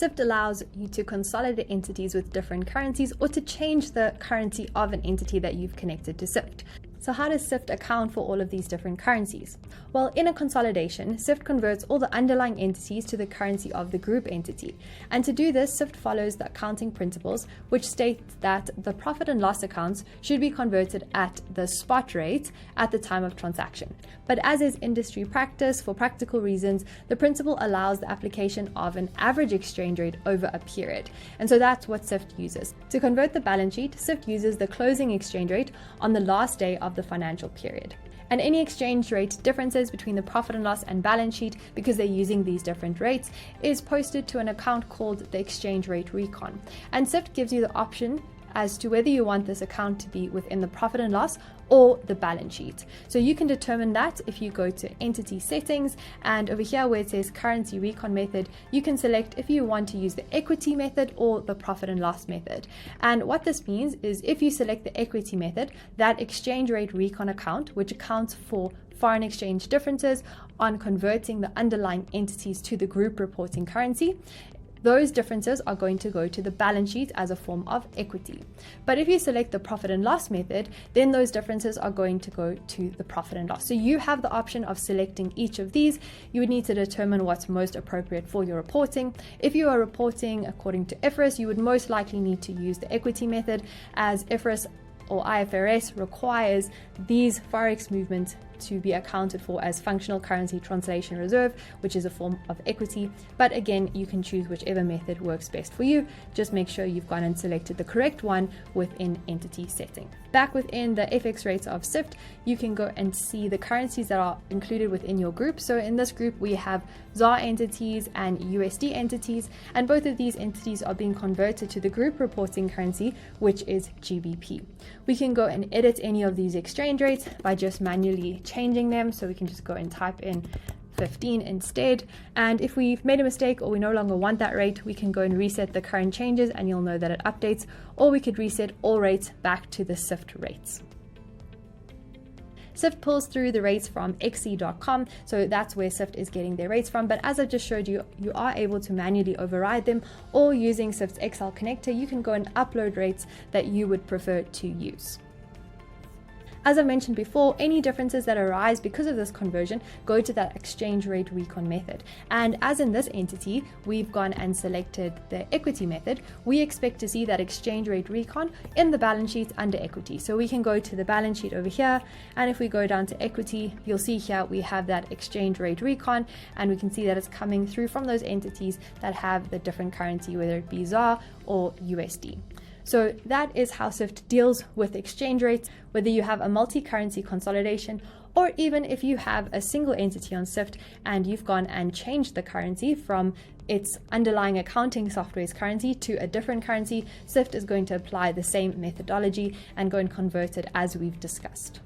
Syft allows you to consolidate entities with different currencies or to change the currency of an entity that you've connected to Syft. So how does Syft account for all of these different currencies? Well, in a consolidation, Syft converts all the underlying entities to the currency of the group entity. And to do this, Syft follows the accounting principles, which state that the profit and loss accounts should be converted at the spot rate at the time of transaction. But as is industry practice, for practical reasons, the principle allows the application of an average exchange rate over a period. And so that's what Syft uses. To convert the balance sheet, Syft uses the closing exchange rate on the last day of the financial period. And any exchange rate differences between the profit and loss and balance sheet, because they're using these different rates, is posted to an account called the exchange rate recon. And Syft gives you the option as to whether you want this account to be within the profit and loss or the balance sheet. So you can determine that if you go to entity settings, and over here where it says currency recon method, you can select if you want to use the equity method or the profit and loss method. And what this means is if you select the equity method, that exchange rate recon account, which accounts for foreign exchange differences on converting the underlying entities to the group reporting currency, those differences are going to go to the balance sheet as a form of equity. But if you select the profit and loss method, then those differences are going to go to the profit and loss. So you have the option of selecting each of these. You would need to determine what's most appropriate for your reporting. If you are reporting according to IFRS, you would most likely need to use the equity method, as IFRS or IFRS requires these forex movements to be accounted for as functional currency translation reserve, which is a form of equity. But again, you can choose whichever method works best for you. Just make sure you've gone and selected the correct one within entity setting. Back within the FX rates of Syft, you can go and see the currencies that are included within your group. So in this group, we have ZAR entities and USD entities, and both of these entities are being converted to the group reporting currency, which is GBP. We can go and edit any of these exchange rates by just manually changing them. So we can just go and type in 15 instead. And if we've made a mistake or we no longer want that rate, we can go and reset the current changes and you'll know that it updates, or we could reset all rates back to the Syft rates. Syft pulls through the rates from xe.com, so that's where Syft is getting their rates from. But as I just showed you, you are able to manually override them, or using Syft's Excel connector, you can go and upload rates that you would prefer to use. As I mentioned before, any differences that arise because of this conversion go to that exchange rate recon method. And as in this entity, we've gone and selected the equity method, we expect to see that exchange rate recon in the balance sheet under equity. So we can go to the balance sheet over here, and if we go down to equity, you'll see here we have that exchange rate recon, and we can see that it's coming through from those entities that have the different currency, whether it be ZAR or USD. So that is how Syft deals with exchange rates, whether you have a multi-currency consolidation, or even if you have a single entity on Syft and you've gone and changed the currency from its underlying accounting software's currency to a different currency, Syft is going to apply the same methodology and go and convert it as we've discussed.